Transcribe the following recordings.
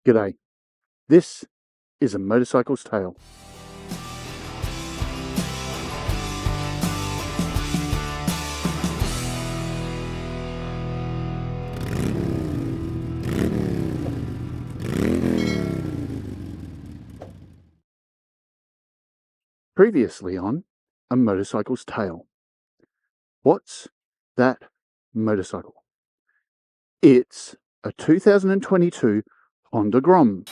G'day, this is a motorcycle's tale. Previously on a motorcycle's tale. What's that motorcycle? It's a 2022 Honda Grom.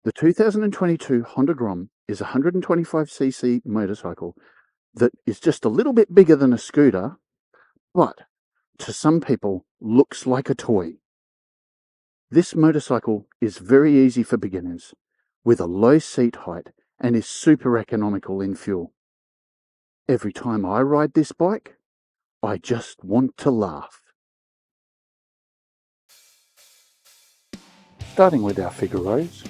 The 2022 Honda Grom is a 125cc motorcycle that is just a little bit bigger than a scooter, but to some people looks like a toy. This motorcycle is very easy for beginners, with a low seat height, and is super economical in fuel. Every time I ride this bike, I just want to laugh. Starting with our figure rows.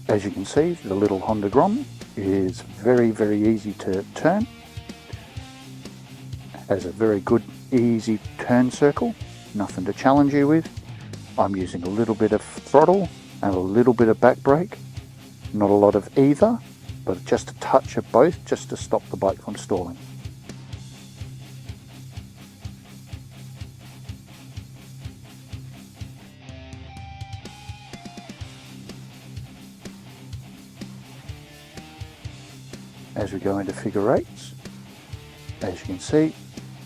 As you can see, the little Honda Grom is very easy to turn. Has a very good easy turn circle, nothing to challenge you with. I'm using a little bit of throttle and a little bit of back brake, not a lot of either, but just a touch of both just to stop the bike from stalling. As we go into figure eights, as you can see,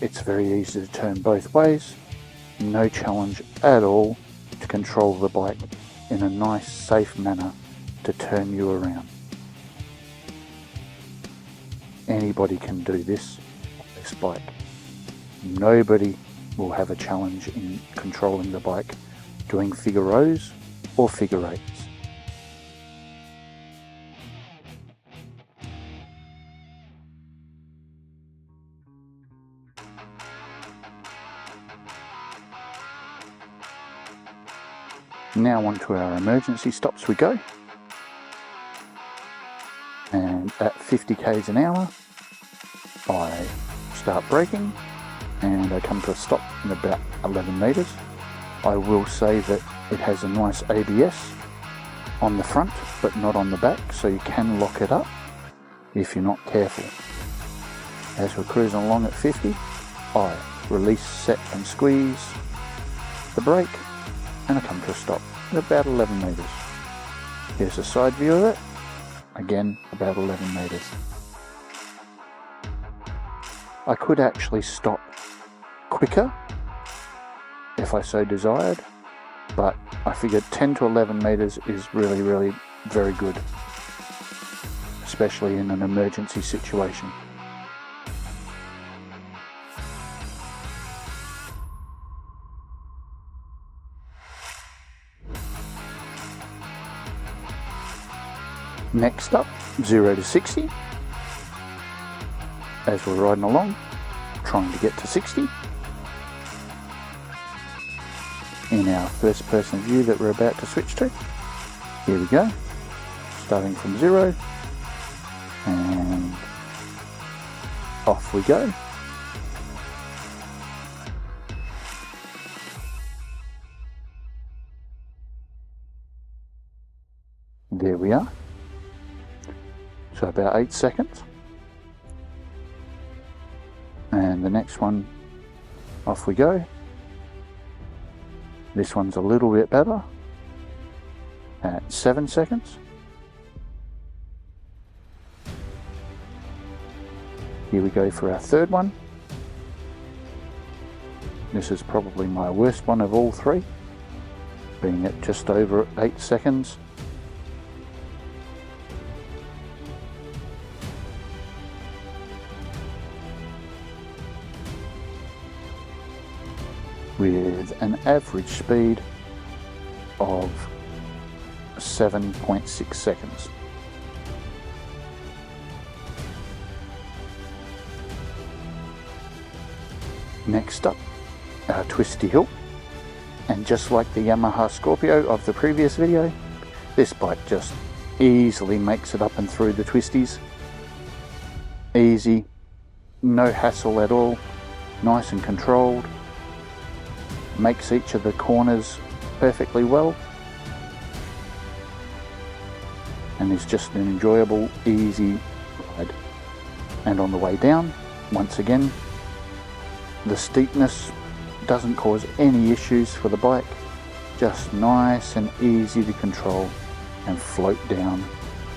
it's very easy to turn both ways, no challenge at all to control the bike in a nice safe manner to turn you around. Anybody can do this bike. Nobody will have a challenge in controlling the bike doing figure rows or figure eights. Now onto our emergency stops we go, and at 50 k's an hour I start braking and I come to a stop in about 11 metres. I will say that it has a nice ABS on the front but not on the back, so you can lock it up if you're not careful. As we're cruising along at 50, I release, set and squeeze the brake, and I come to a stop at about 11 metres. Here's a side view of it, again about 11 metres. I could actually stop quicker if I so desired, but I figured 10 to 11 metres is really very good, especially in an emergency situation. Next up, 0 to 60. As we're riding along, trying to get to 60. In our first person view that we're about to switch to. Here we go. Starting from 0. And off we go. There we are. So about 8 seconds, and the next one, off we go. This one's a little bit better at 7 seconds. Here we go for our third one. This is probably my worst one of all three, being at just over 8 seconds. with an average speed of 7.6 seconds. Next up, our Twisty Hill, and just like the Yamaha Scorpio of the previous video, this bike just easily makes it up and through the twisties. Easy, no hassle at all, nice and controlled, makes each of the corners perfectly well, and is just an enjoyable, easy ride. And on the way down, once again, the steepness doesn't cause any issues for the bike, just nice and easy to control and float down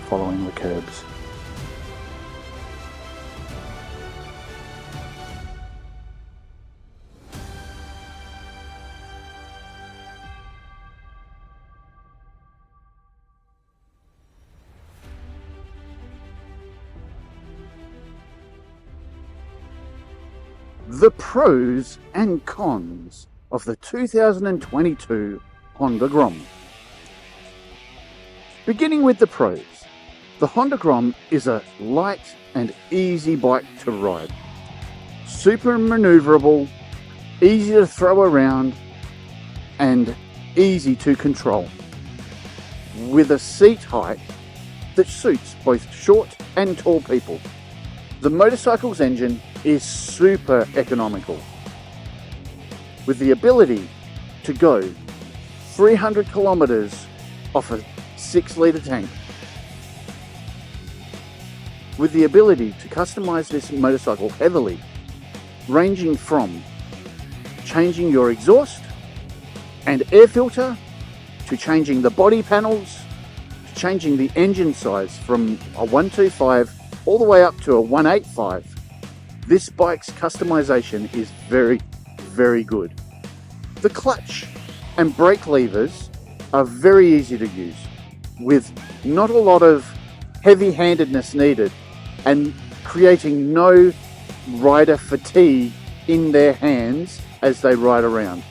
following the curbs. The pros and cons of the 2022 Honda Grom. Beginning with the pros, the Honda Grom is a light and easy bike to ride. Super maneuverable, easy to throw around, and easy to control. With a seat height that suits both short and tall people. The motorcycle's engine is super economical, with the ability to go 300 kilometers off a 6-litre tank. With the ability to customize this motorcycle heavily, ranging from changing your exhaust and air filter, to changing the body panels, to changing the engine size from a 125 all the way up to a 185. This bike's customization is very, very good. The clutch and brake levers are very easy to use, with not a lot of heavy-handedness needed and creating no rider fatigue in their hands as they ride around.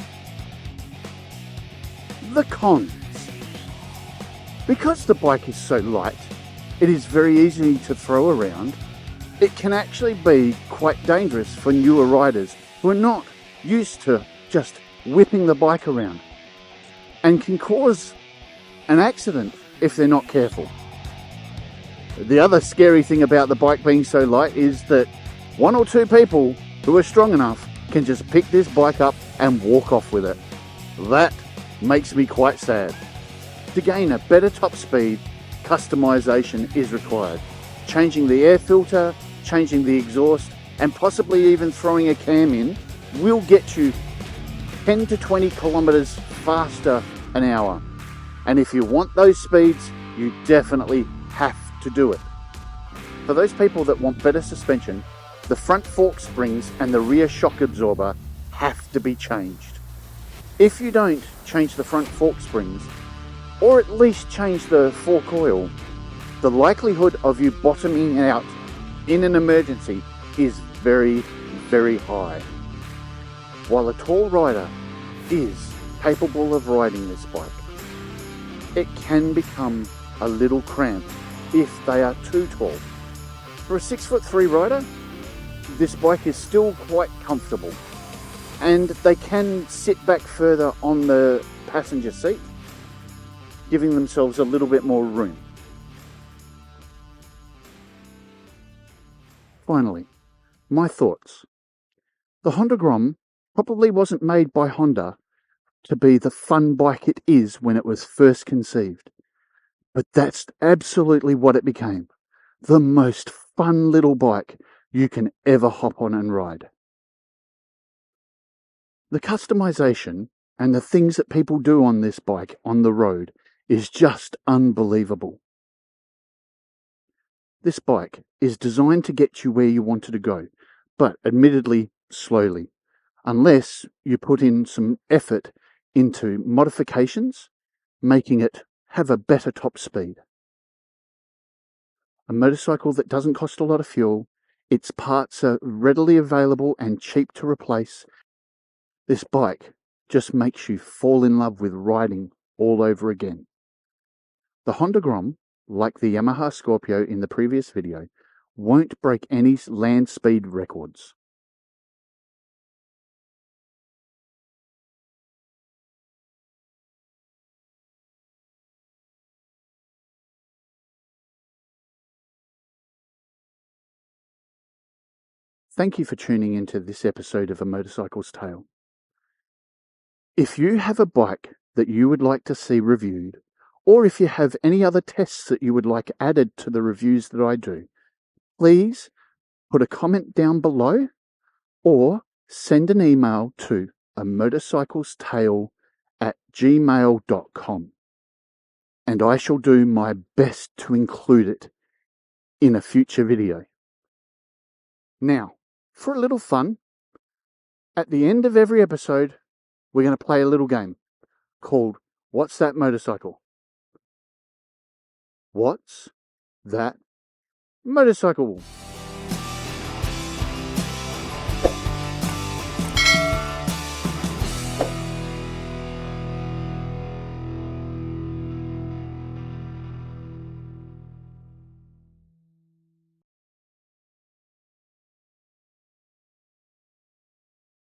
The cons. Because the bike is so light, it is very easy to throw around. It can actually be quite dangerous for newer riders who are not used to just whipping the bike around, and can cause an accident if they're not careful. The other scary thing about the bike being so light is that one or two people who are strong enough can just pick this bike up and walk off with it. That makes me quite sad. To gain a better top speed, customization is required. Changing the air filter, changing the exhaust, and possibly even throwing a cam in will get you 10 to 20 kilometers faster an hour. And if you want those speeds, you definitely have to do it. For those people that want better suspension, the front fork springs and the rear shock absorber have to be changed. If you don't change the front fork springs, or at least change the fork oil, the likelihood of you bottoming out in an emergency is very, very high. While a tall rider is capable of riding this bike, it can become a little cramped if they are too tall. For a 6'3" rider, this bike is still quite comfortable, and they can sit back further on the passenger seat, giving themselves a little bit more room. Finally, my thoughts. The Honda Grom probably wasn't made by Honda to be the fun bike it is when it was first conceived, but that's absolutely what it became. The most fun little bike you can ever hop on and ride. The customization and the things that people do on this bike on the road is just unbelievable. This bike is designed to get you where you wanted to go, but admittedly slowly, unless you put in some effort into modifications, making it have a better top speed. A motorcycle that doesn't cost a lot of fuel, its parts are readily available and cheap to replace. This bike just makes you fall in love with riding all over again. The Honda Grom, like the Yamaha Scorpio in the previous video, won't break any land speed records. Thank you for tuning into this episode of A Motorcycle's Tale. If you have a bike that you would like to see reviewed, or if you have any other tests that you would like added to the reviews that I do, please put a comment down below or send an email to amotorcyclestale@gmail.com, and I shall do my best to include it in a future video. Now, for a little fun, at the end of every episode, we're going to play a little game called What's That Motorcycle? What's that motorcycle?